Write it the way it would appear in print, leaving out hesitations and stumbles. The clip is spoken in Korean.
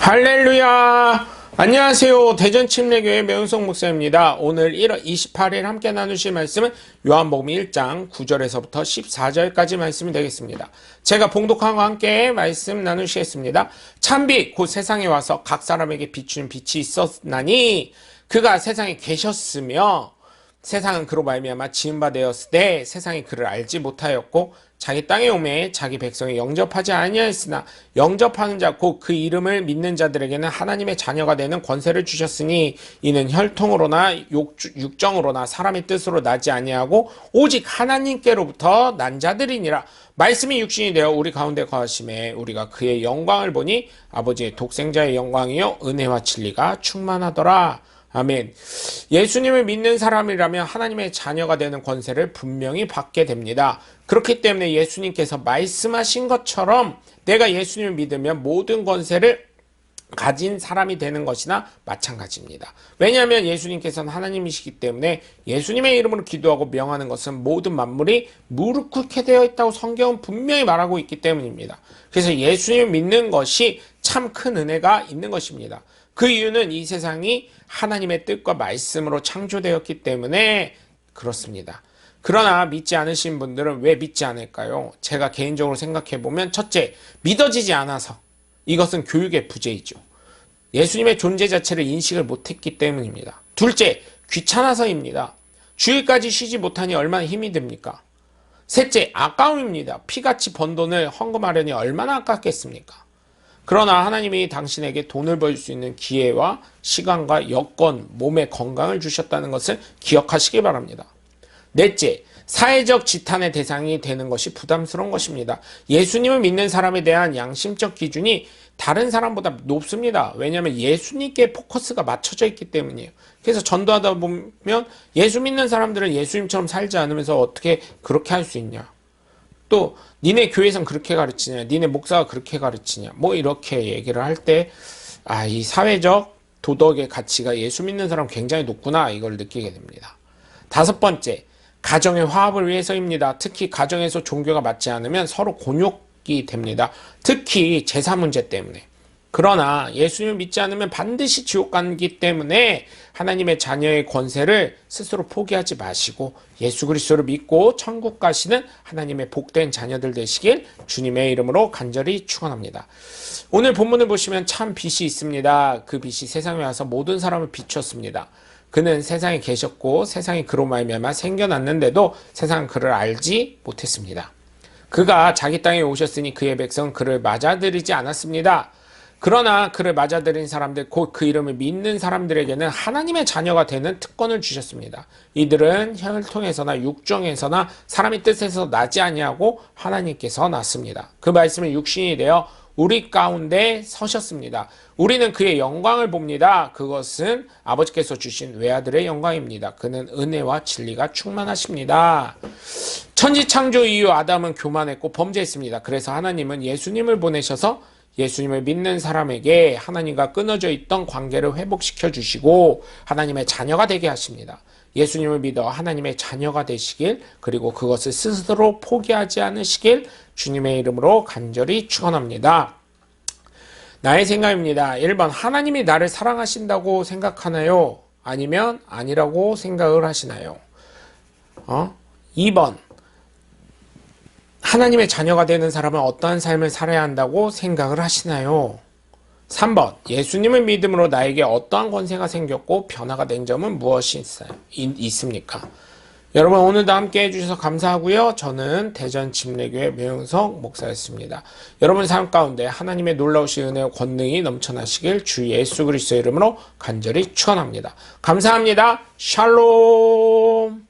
할렐루야! 안녕하세요. 대전침례교회 명성 목사입니다. 오늘 1월 28일 함께 나누실 말씀은 요한복음 1장 9절에서부터 14절까지 말씀이 되겠습니다. 제가 봉독함과 함께 말씀 나누시겠습니다. 참빛 곧 세상에 와서 각 사람에게 비추는 빛이 있었나니 그가 세상에 계셨으며 세상은 그로 말미암아 지은 바 되었을 때 세상이 그를 알지 못하였고 자기 땅에 오매 자기 백성이 영접하지 아니하였으나 영접하는 자 곧 그 이름을 믿는 자들에게는 하나님의 자녀가 되는 권세를 주셨으니 이는 혈통으로나 육정으로나 사람의 뜻으로 나지 아니하고 오직 하나님께로부터 난 자들이니라. 말씀이 육신이 되어 우리 가운데 거하심에 우리가 그의 영광을 보니 아버지의 독생자의 영광이요 은혜와 진리가 충만하더라. 아멘. 예수님을 믿는 사람이라면 하나님의 자녀가 되는 권세를 분명히 받게 됩니다. 그렇기 때문에 예수님께서 말씀하신 것처럼 내가 예수님을 믿으면 모든 권세를 가진 사람이 되는 것이나 마찬가지입니다. 왜냐하면 예수님께서는 하나님이시기 때문에 예수님의 이름으로 기도하고 명하는 것은 모든 만물이 무릎 꿇게 되어 있다고 성경은 분명히 말하고 있기 때문입니다. 그래서 예수님을 믿는 것이 참 큰 은혜가 있는 것입니다. 그 이유는 이 세상이 하나님의 뜻과 말씀으로 창조되었기 때문에 그렇습니다. 그러나 믿지 않으신 분들은 왜 믿지 않을까요? 제가 개인적으로 생각해보면 첫째, 믿어지지 않아서. 이것은 교육의 부재이죠. 예수님의 존재 자체를 인식을 못했기 때문입니다. 둘째, 귀찮아서입니다. 주일까지 쉬지 못하니 얼마나 힘이 듭니까? 셋째, 아까움입니다. 피같이 번 돈을 헌금하려니 얼마나 아깝겠습니까? 그러나 하나님이 당신에게 돈을 벌 수 있는 기회와 시간과 여건, 몸의 건강을 주셨다는 것을 기억하시기 바랍니다. 넷째, 사회적 지탄의 대상이 되는 것이 부담스러운 것입니다. 예수님을 믿는 사람에 대한 양심적 기준이 다른 사람보다 높습니다. 왜냐하면 예수님께 포커스가 맞춰져 있기 때문이에요. 그래서 전도하다 보면 예수 믿는 사람들은 예수님처럼 살지 않으면서 어떻게 그렇게 할 수 있냐. 또 니네 교회에선 그렇게 가르치냐, 니네 목사가 그렇게 가르치냐, 뭐 이렇게 얘기를 할 때 이 사회적 도덕의 가치가 예수 믿는 사람 굉장히 높구나, 이걸 느끼게 됩니다. 다섯 번째, 가정의 화합을 위해서입니다. 특히 가정에서 종교가 맞지 않으면 서로 곤욕이 됩니다. 특히 제사 문제 때문에. 그러나 예수님을 믿지 않으면 반드시 지옥 가기 때문에 하나님의 자녀의 권세를 스스로 포기하지 마시고 예수 그리스도를 믿고 천국 가시는 하나님의 복된 자녀들 되시길 주님의 이름으로 간절히 축원합니다. 오늘 본문을 보시면 참 빛이 있습니다. 그 빛이 세상에 와서 모든 사람을 비추었습니다. 그는 세상에 계셨고 세상이 그로 말미암아 생겨났는데도 세상은 그를 알지 못했습니다. 그가 자기 땅에 오셨으니 그의 백성은 그를 맞아들이지 않았습니다. 그러나 그를 맞아들인 사람들, 곧 그 이름을 믿는 사람들에게는 하나님의 자녀가 되는 특권을 주셨습니다. 이들은 혈통에서나 육정에서나 사람의 뜻에서 나지 아니하고 하나님께서 낳습니다. 그 말씀은 육신이 되어 우리 가운데 서셨습니다. 우리는 그의 영광을 봅니다. 그것은 아버지께서 주신 외아들의 영광입니다. 그는 은혜와 진리가 충만하십니다. 천지 창조 이후 아담은 교만했고 범죄했습니다. 그래서 하나님은 예수님을 보내셔서 예수님을 믿는 사람에게 하나님과 끊어져 있던 관계를 회복시켜 주시고 하나님의 자녀가 되게 하십니다. 예수님을 믿어 하나님의 자녀가 되시길, 그리고 그것을 스스로 포기하지 않으시길 주님의 이름으로 간절히 축원합니다. 나의 생각입니다. 1번, 하나님이 나를 사랑하신다고 생각하나요? 아니면 아니라고 생각을 하시나요? 2번, 하나님의 자녀가 되는 사람은 어떠한 삶을 살아야 한다고 생각을 하시나요? 3번, 예수님을 믿음으로 나에게 어떠한 권세가 생겼고 변화가 된 점은 무엇이 있습니까? 여러분, 오늘도 함께 해주셔서 감사하고요. 저는 대전침례교회 명성 목사였습니다. 여러분 삶 가운데 하나님의 놀라우신 은혜와 권능이 넘쳐나시길 주 예수 그리스도의 이름으로 간절히 축원합니다. 감사합니다. 샬롬.